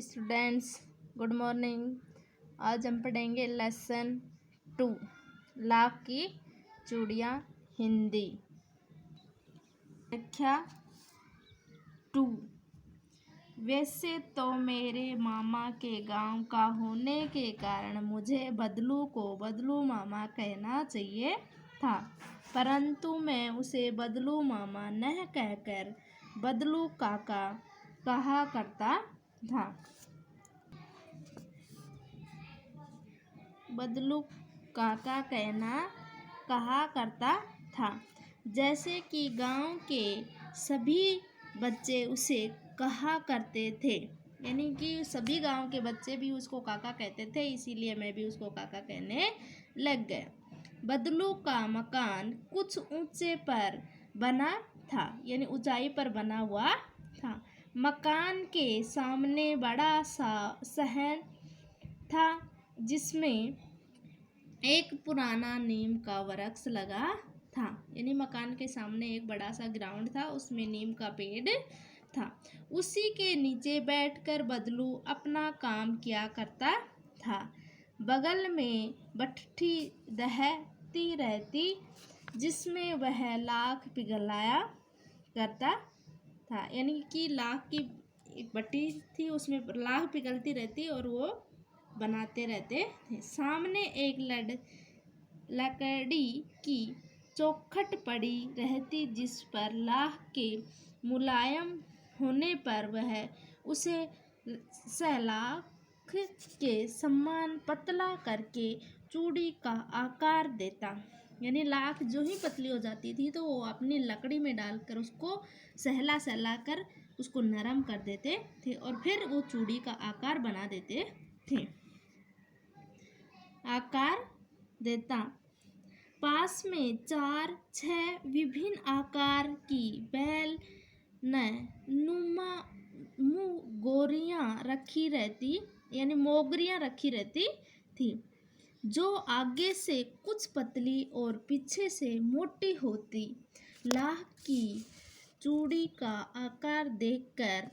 Students, good morning. आज हम पढ़ेंगे लेसन 2 लाख की चूड़ियाँ हिंदी। व्याख्या 2। वैसे तो मेरे मामा के गांव का होने के कारण मुझे बदलू को बदलू मामा कहना चाहिए था, परंतु मैं उसे बदलू मामा न कहकर बदलू काका कहा करता था। बदलू काका कहा करता था। जैसे कि गांव के सभी बच्चे उसे कहा करते थे, यानी कि सभी गांव के बच्चे भी उसको काका कहते थे, इसीलिए मैं भी उसको काका कहने लग गया। बदलू का मकान कुछ ऊंचे पर बना था, यानी ऊंचाई पर बना हुआ था। मकान के सामने बड़ा सा सहन था, जिसमें एक पुराना नीम का वृक्ष लगा था। यानी मकान के सामने एक बड़ा सा ग्राउंड था, उसमें नीम का पेड़ था। उसी के नीचे बैठकर बदलू अपना काम किया करता था। बगल में भट्ठी दहती रहती, जिसमें वह लाख पिघलाया करता था। यानी कि लाख की एक भट्टी थी, उसमें लाख पिघलती रहती और वो बनाते रहते थे। सामने एक लकड़ी की चौखट पड़ी रहती, जिस पर लाख के मुलायम होने पर वह उसे सलाख के समान पतला करके चूड़ी का आकार देता। यानी लाख जो ही पतली हो जाती थी तो वो अपनी लकड़ी में डालकर उसको सहला कर उसको नरम कर देते थे और फिर वो चूड़ी का आकार बना देते थे। आकार देता। पास में 4-6 विभिन्न आकार की बैल नुमा गोरियां रखी रहती, यानी मोगरियां रखी रहती थी, जो आगे से कुछ पतली और पीछे से मोटी होती। लाख की चूड़ी का आकार देखकर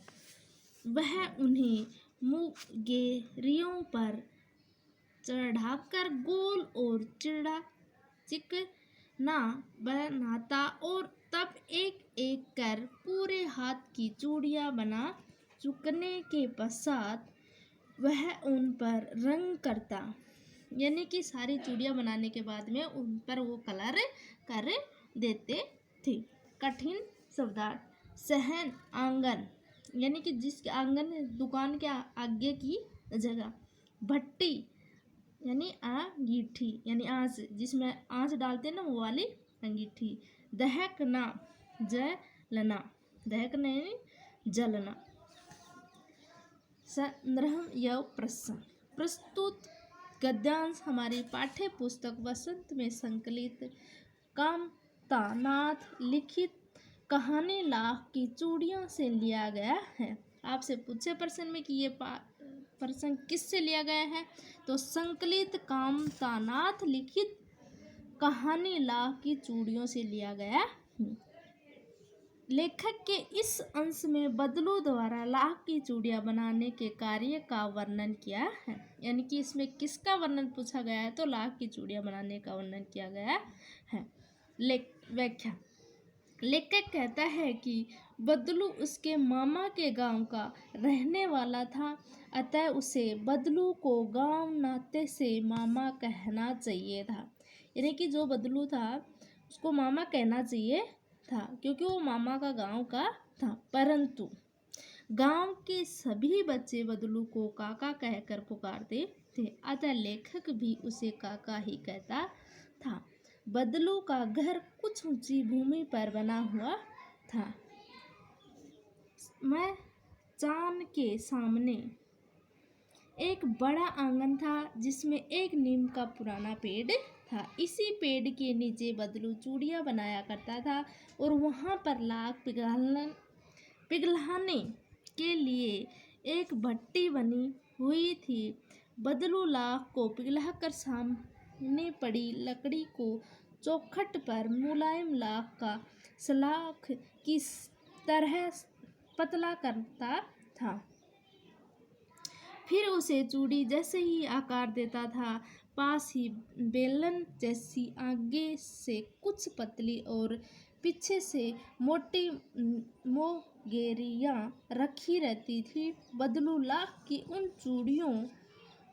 वह उन्हें मुगेरियों पर चढ़ाकर गोल और चिकना बनाता और तब एक एक कर पूरे हाथ की चूड़ियाँ बना चुकने के पश्चात वह उन पर रंग करता। यानी कि सारी चूड़ियाँ बनाने के बाद में उन पर वो कलर कर देते थे। कठिन शब्दार्थ। सहन आंगन, यानी कि जिस आंगन दुकान के आगे की जगह। भट्टी यानी अंगीठी, यानी आँच, जिसमें आँच डालते ना वो वाली अंगीठी। दहकना जलना, दहकना यानी जलना। संग्रह या प्रश्न। प्रस्तुत गद्यांश हमारी पाठ्य पुस्तक वसंत में संकलित कामतानाथ लिखित कहानी लाख की चूड़ियों से लिया गया है। आपसे पूछे प्रश्न में कि ये प्रश्न किससे लिया गया है, तो संकलित कामतानाथ लिखित कहानी लाख की चूड़ियों से लिया गया है। लेखक के इस अंश में बदलू द्वारा लाख की चूड़ियाँ बनाने के कार्य का वर्णन किया है। यानी कि इसमें किसका वर्णन पूछा गया है, तो लाख की चूड़ियाँ बनाने का वर्णन किया गया है। व्याख्या। लेखक कहता है कि बदलू उसके मामा के गांव का रहने वाला था, अतः उसे बदलू को गांव नाते से मामा कहना चाहिए था। यानी कि जो बदलू था उसको मामा कहना चाहिए था, क्योंकि वो मामा का गांव का था, परंतु गांव के सभी बच्चे बदलू को काका कहकर पुकारते थे, अतः लेखक भी उसे काका ही कहता था। बदलू का घर कुछ ऊंची भूमि पर बना हुआ था। मैदान के सामने एक बड़ा आंगन था, जिसमें एक नीम का पुराना पेड़ था। इसी पेड़ के नीचे बदलू चूड़ियाँ बनाया करता था और वहाँ पर लाख पिघलाने के लिए एक भट्टी बनी हुई थी। बदलू लाख को पिघलाकर सामने पड़ी लकड़ी को चौखट पर मुलायम लाख का सलाख की तरह पतला करता था। फिर उसे चूड़ी जैसे ही आकार देता था, पास ही बेलन जैसी आगे से कुछ पतली और पीछे से मोटी मोगेरियाँ रखी रहती थी। बदलू लाख की उन चूड़ियों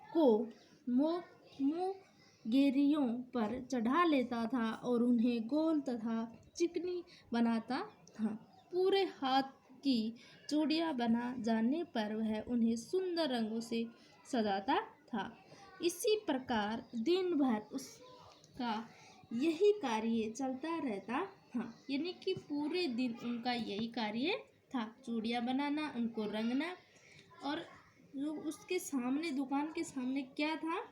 को मोगेरियों पर चढ़ा लेता था और उन्हें गोल तथा चिकनी बनाता था। पूरे हाथ की चूड़ियाँ बना जाने पर वह उन्हें सुंदर रंगों से सजाता था। इसी प्रकार दिन भर उसका यही कार्य चलता रहता था। यानी कि पूरे दिन उनका यही कार्य था, चूड़ियाँ बनाना, उनको रंगना। और जो उसके सामने, दुकान के सामने क्या था,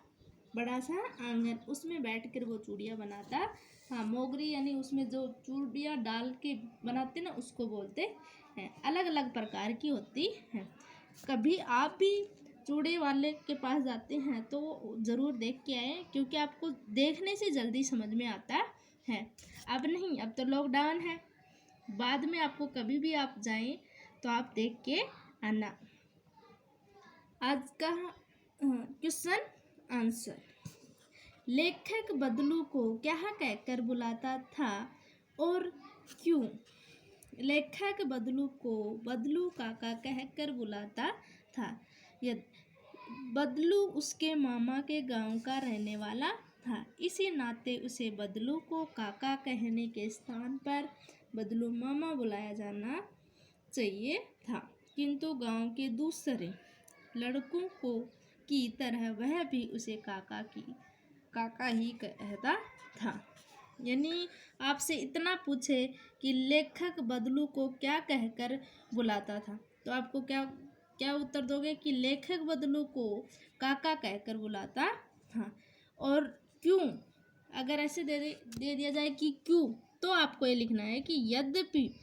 बड़ा सा आंगन, उसमें बैठकर वो चूड़ियाँ बनाता। हाँ, मोगरी यानी उसमें जो चूड़ियाँ डाल के बनाते ना, उसको बोलते हैं। अलग अलग प्रकार की होती हैं। कभी आप भी चूड़े वाले के पास जाते हैं तो ज़रूर देख के आए, क्योंकि आपको देखने से जल्दी समझ में आता है। अब नहीं, अब तो लॉकडाउन है। बाद में आपको कभी भी आप जाएं तो आप देख के आना। आज का क्वेश्चन आंसर। लेखक बदलू को क्या कहकर बुलाता था और क्यों? लेखक बदलू को बदलू काका कहकर बुलाता था। बदलू उसके मामा के गांव का रहने वाला था, इसी नाते उसे बदलू को काका कहने के स्थान पर बदलू मामा बुलाया जाना चाहिए था। किंतु गांव के दूसरे लड़कों को की तरह वह भी उसे काका ही कहता था। यानी आपसे इतना पूछे कि लेखक बदलू को क्या कहकर बुलाता था, तो आपको क्या उत्तर दोगे कि लेखक बदलू को काका कहकर बुलाता था। और क्यों? अगर ऐसे दे दिया जाए कि क्यों, तो आपको ये लिखना है कि यद्यपि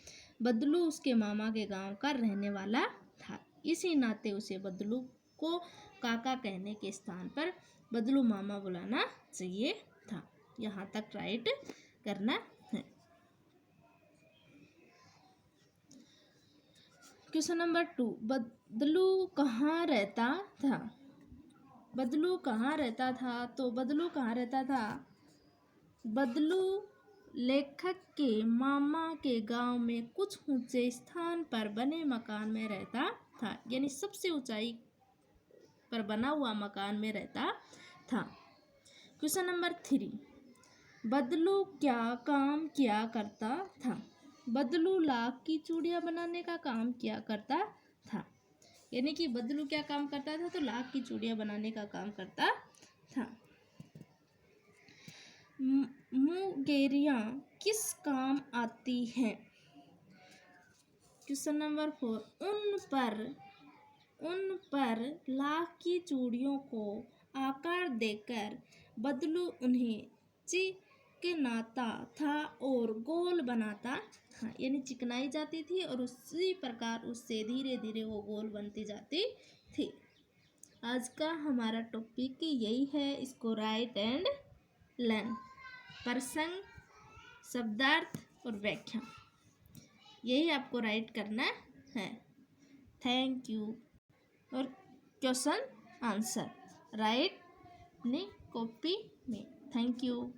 बदलू उसके मामा के गांव का रहने वाला था, इसी नाते उसे बदलू को काका कहने के स्थान पर बदलू मामा बुलाना चाहिए था। यहाँ तक राइट करना है। क्वेश्चन नंबर 2, बदलू कहाँ रहता था? बदलू कहाँ रहता था? तो बदलू कहाँ रहता था? बदलू लेखक के मामा के गांव में कुछ ऊंचे स्थान पर बने मकान में रहता था। यानी सबसे ऊंचाई पर बना हुआ मकान में रहता था। क्वेश्चन नंबर 3, बदलू क्या काम किया करता था? बदलू लाख की चूड़ियाँ बनाने का काम किया करता था। यानी कि बदलू क्या काम करता था? तो लाख की चूड़ियाँ बनाने का काम करता था। मोगेरियाँ किस काम आती हैं? क्वेश्चन नंबर 4, उन पर लाख की चूड़ियों को आकार देकर बदलू उन्हें चिकनाता था और गोल बनाता था। यानी चिकनाई जाती थी और उसी प्रकार उससे धीरे धीरे वो गोल बनती जाती थी। आज का हमारा टॉपिक यही है, इसको राइट एंड लर्न। प्रसंग, शब्दार्थ और व्याख्या, यही आपको राइट करना है। Thank you. और क्वेश्चन आंसर राइट अपनी कॉपी में। Thank you.